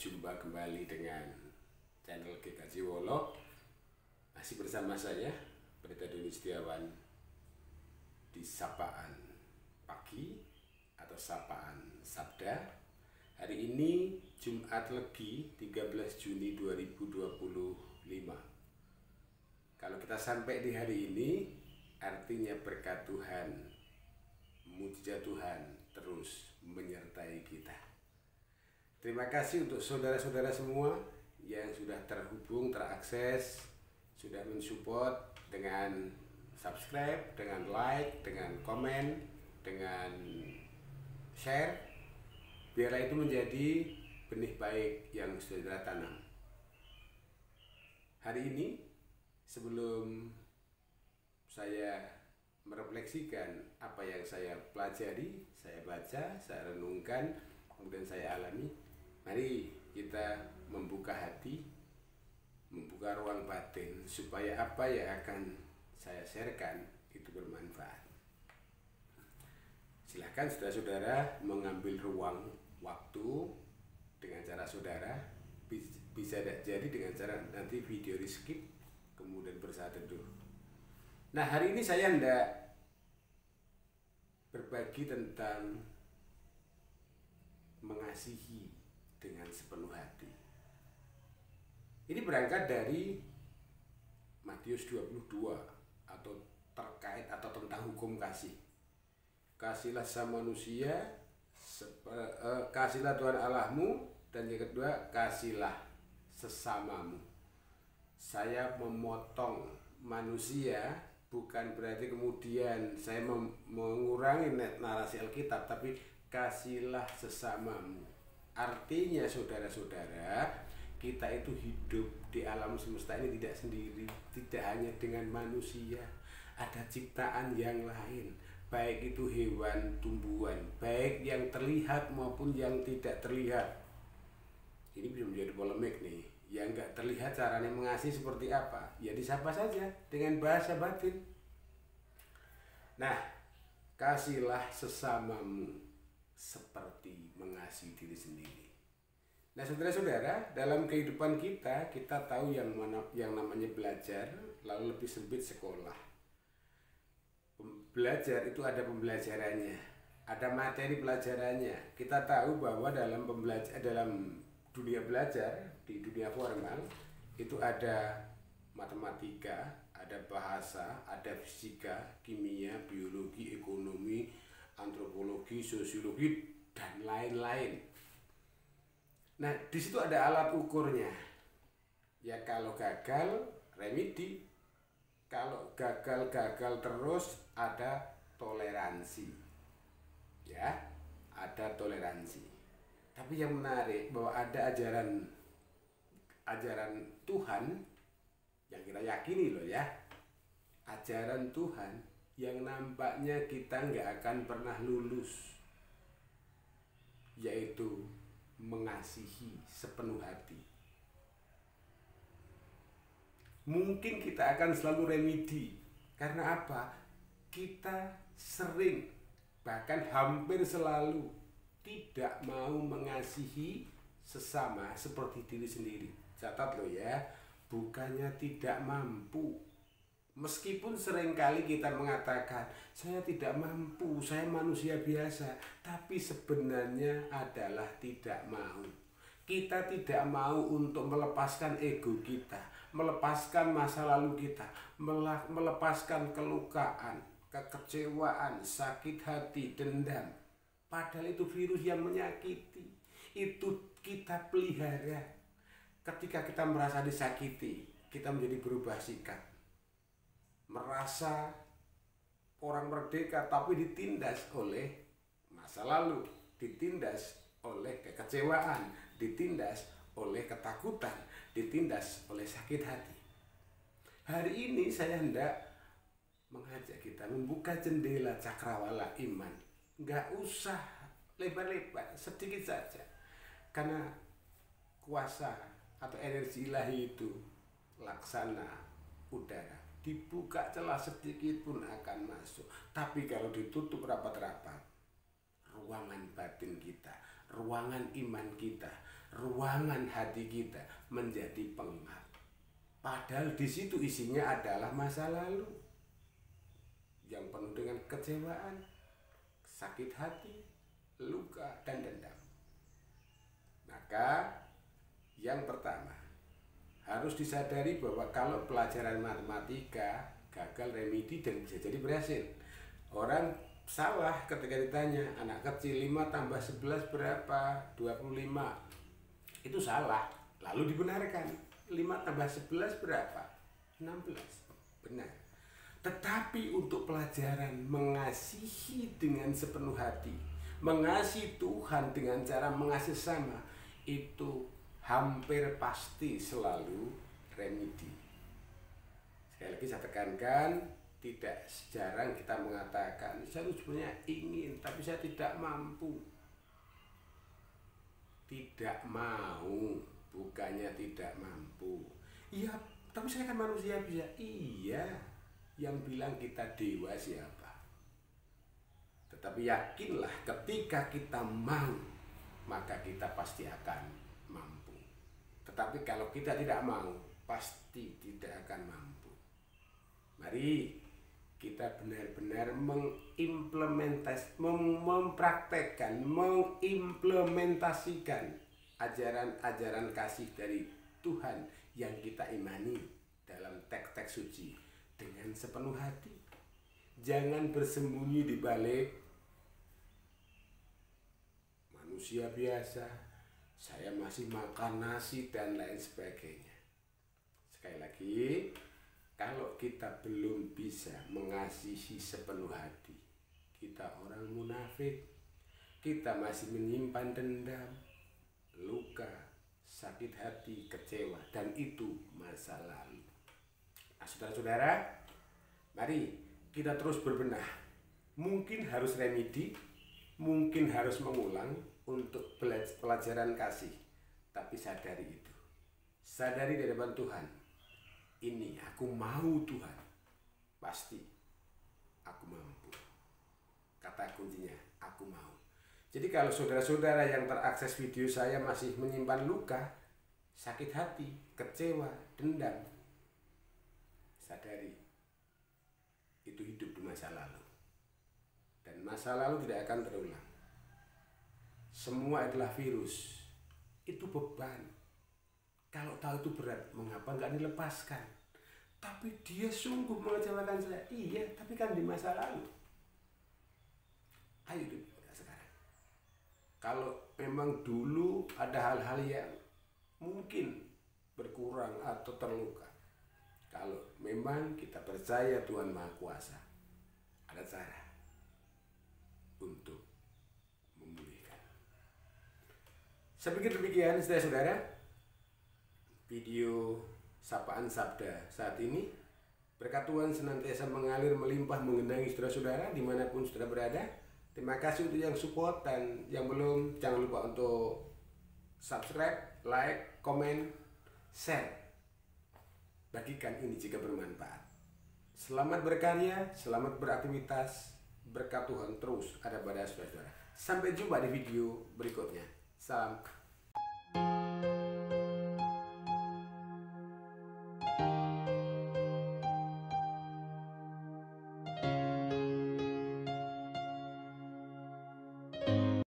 berjumpa kembali dengan channel GKJ Wolo. Masih bersama saya, Pendeta Doni Setiawan, di Sapaan Pagi atau Sapaan Sabda. Hari ini Jumat Legi 13 Juni 2025. Kalau kita sampai di hari ini, artinya berkat Tuhan, mujizat Tuhan terus menyertai kita. Terima kasih untuk saudara-saudara semua yang sudah terhubung, terakses, sudah mensupport dengan subscribe, dengan like, dengan komen, dengan share. Biarlah itu menjadi benih baik yang saudara tanam. Hari ini, sebelum saya merefleksikan apa yang saya pelajari, saya baca, saya renungkan, kemudian saya alami, mari kita membuka hati, membuka ruang batin, supaya apa yang akan saya sharekan itu bermanfaat. Silahkan saudara-saudara mengambil ruang waktu dengan cara saudara, bisa jadi dengan cara nanti video di skip, kemudian bersaat teduh. Nah, hari ini saya hendak berbagi tentang mengasihi dengan sepenuh hati. Ini berangkat dari Matius 22 atau terkait atau tentang hukum kasih. Kasihlah sama manusia, kasihlah Tuhan Allahmu, dan yang kedua kasihlah sesamamu. Saya memotong manusia bukan berarti kemudian saya mengurangi narasi Alkitab, tapi kasihlah sesamamu. Artinya saudara-saudara, kita itu hidup di alam semesta ini tidak sendiri, tidak hanya dengan manusia, ada ciptaan yang lain, baik itu hewan, tumbuhan, baik yang terlihat maupun yang tidak terlihat. Ini bisa menjadi polemik nih. Yang nggak terlihat caranya mengasihi seperti apa? Ya disapa saja dengan bahasa batin. Nah, kasihlah sesamamu seperti mengasihi diri sendiri. Nah, saudara-saudara, dalam kehidupan kita tahu yang namanya belajar, lalu lebih sempit sekolah. Belajar itu ada pembelajarannya, ada materi pelajarannya. Kita tahu bahwa dalam dunia belajar, di dunia formal itu ada matematika, ada bahasa, ada fisika, kimia, biologi, ekonomi, antropologi, sosiologi, dan lain-lain. Nah, di situ ada alat ukurnya. Ya, kalau gagal, remedi. Kalau gagal terus, ada toleransi. Ya, ada toleransi. Tapi yang menarik bahwa ada ajaran Tuhan yang kita yakini loh ya, ajaran Tuhan yang nampaknya kita nggak akan pernah lulus, yaitu mengasihi sepenuh hati. Mungkin kita akan selalu remedi. Karena apa? Kita sering, bahkan hampir selalu tidak mau mengasihi sesama seperti diri sendiri. Catat loh ya, bukannya tidak mampu. Meskipun seringkali kita mengatakan, saya tidak mampu, saya manusia biasa. Tapi sebenarnya adalah tidak mau. Kita tidak mau untuk melepaskan ego kita, melepaskan masa lalu kita, melepaskan kelukaan, kekecewaan, sakit hati, dendam. Padahal itu virus yang menyakiti. Itu kita pelihara. Ketika kita merasa disakiti, kita menjadi berubah sikap. Merasa orang merdeka tapi ditindas oleh masa lalu, ditindas oleh kekecewaan, ditindas oleh ketakutan, ditindas oleh sakit hati. Hari ini saya hendak mengajak kita membuka jendela cakrawala iman. Nggak usah lebar-lebar, sedikit saja. Karena kuasa atau energi ilahi itu laksana udara. Dibuka celah sedikit pun akan masuk. Tapi kalau ditutup rapat-rapat, ruangan batin kita, ruangan iman kita, ruangan hati kita menjadi pengap. Padahal di situ isinya adalah masa lalu yang penuh dengan kecewaan, sakit hati, luka, dan dendam. Maka yang pertama harus disadari bahwa kalau pelajaran matematika gagal remedi dan bisa jadi berhasil. Orang salah ketika ditanya anak kecil 5 tambah 11 berapa? 25. Itu salah. Lalu dibenarkan. 5 tambah 11 berapa? 16. Benar. Tetapi untuk pelajaran mengasihi dengan sepenuh hati, mengasihi Tuhan dengan cara mengasihi sama, itu hampir pasti selalu remedi. Sekali lagi saya tekankan, tidak jarang kita mengatakan saya sebenarnya ingin tapi saya tidak mampu. Tidak mau, bukannya tidak mampu. Iya, tapi saya kan manusia bisa. Iya, yang bilang kita dewa siapa? Tetapi yakinlah ketika kita mau, maka kita pasti akan mampu. Tetapi kalau kita tidak mau, pasti tidak akan mampu. Mari kita benar-benar mempraktekkan, mengimplementasikan ajaran-ajaran kasih dari Tuhan yang kita imani dalam teks-teks suci dengan sepenuh hati. Jangan bersembunyi di balik manusia biasa, saya masih makan nasi dan lain sebagainya. Sekali lagi, kalau kita belum bisa mengasihi sepenuh hati, kita orang munafik, kita masih menyimpan dendam, luka, sakit hati, kecewa, dan itu masa lalu. Nah, saudara-saudara, mari kita terus berbenah. Mungkin harus remedi, mungkin harus mengulang untuk pelajaran kasih, tapi sadari itu. Sadari di depan Tuhan, ini aku mau Tuhan, pasti aku mampu. Kata kuncinya, aku mau. Jadi kalau saudara-saudara yang terakses video saya masih menyimpan luka, sakit hati, kecewa, dendam, sadari itu hidup di masa lalu. Dan masa lalu tidak akan terulang. Semua adalah virus. Itu beban. Kalau tahu itu berat, mengapa nggak dilepaskan? Tapi dia sungguh mengecewakan saya. Iya, tapi kan di masa lalu. Ayo hidup sekarang. Kalau memang dulu ada hal-hal yang mungkin berkurang atau terluka, kalau memang kita percaya Tuhan Maha Kuasa, ada cara untuk memulihkan. Saya pikir demikian, saudara-saudara. Video Sapaan Sabda saat ini, berkat Tuhan senantiasa mengalir melimpah mengenangi saudara-saudara dimanapun saudara berada. Terima kasih untuk yang support, dan yang belum jangan lupa untuk subscribe, like, komen, share. Bagikan ini jika bermanfaat. Selamat berkarya, selamat beraktivitas, berkat Tuhan terus ada pada saudara-saudara. Sampai jumpa di video berikutnya. Salam